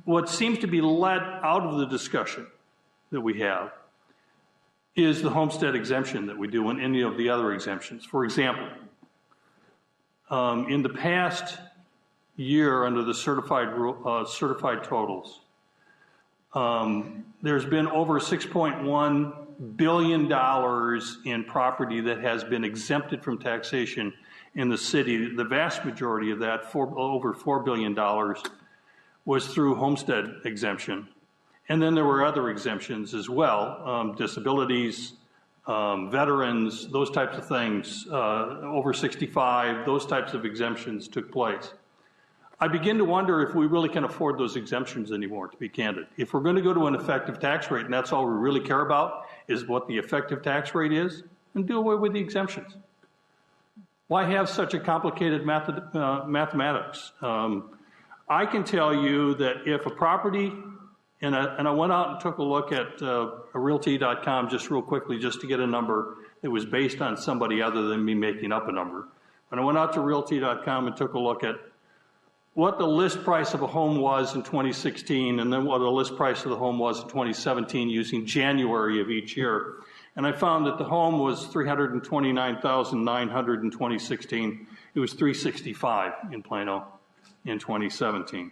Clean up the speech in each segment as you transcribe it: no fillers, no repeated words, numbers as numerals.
what seems to be let out of the discussion that we have is the homestead exemption that we do in any of the other exemptions. For example, in the past year under the certified totals, there's been over $6.1 billion in property that has been exempted from taxation in the city. The vast majority of that, over $4 billion, was through homestead exemption. And then there were other exemptions as well, disabilities, veterans, those types of things, over 65, those types of exemptions took place. I begin to wonder if we really can afford those exemptions anymore, to be candid. If we're going to go to an effective tax rate, and that's all we really care about, is what the effective tax rate is, then do away with the exemptions. Why have such a complicated mathematics? I can tell you that if a property, and I went out and took a look at realty.com just real quickly just to get a number that was based on somebody other than me making up a number. But I went out to realty.com and took a look at what the list price of a home was in 2016 and then what the list price of the home was in 2017 using January of each year. And I found that the home was $329,900 in 2016. It was $365,000 in Plano in 2017.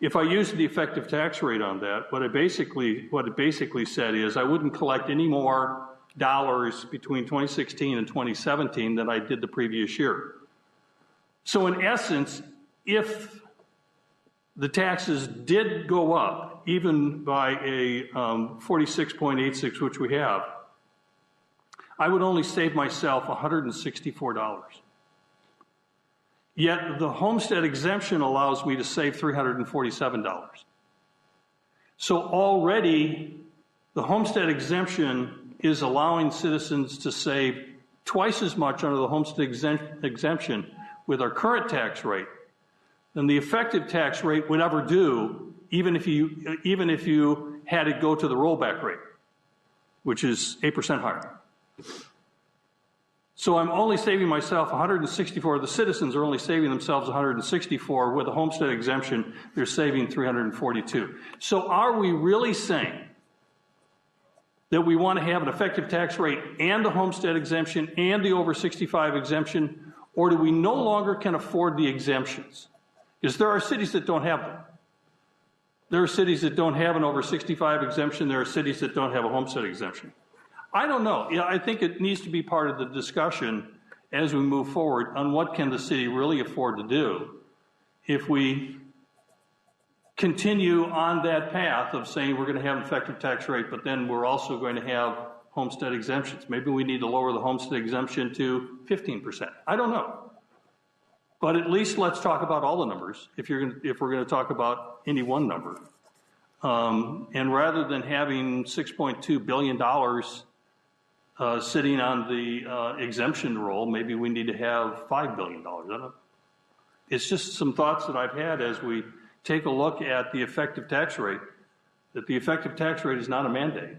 If I used the effective tax rate on that, what it basically said is I wouldn't collect any more dollars between 2016 and 2017 than I did the previous year. So in essence, if the taxes did go up, even by a 46.86, which we have, I would only save myself $164. Yet the homestead exemption allows me to save $347. So already the homestead exemption is allowing citizens to save twice as much under the homestead exemption with our current tax rate than the effective tax rate would ever do, even if you had it go to the rollback rate, which is 8% higher. So I'm only saving myself 164. The citizens are only saving themselves 164. With a homestead exemption, they're saving 342. So are we really saying that we want to have an effective tax rate and the homestead exemption and the over 65 exemption, or do we no longer can afford the exemptions? Because there are cities that don't have them. There are cities that don't have an over 65 exemption. There are cities that don't have a homestead exemption. I don't know. I think it needs to be part of the discussion as we move forward on what can the city really afford to do if we continue on that path of saying we're going to have an effective tax rate, but then we're also going to have homestead exemptions. Maybe we need to lower the homestead exemption to 15%. I don't know. But at least let's talk about all the numbers if we're going to talk about any one number. And rather than having $6.2 billion sitting on the exemption roll, maybe we need to have $5 billion. It's just some thoughts that I've had as we take a look at the effective tax rate, that the effective tax rate is not a mandate.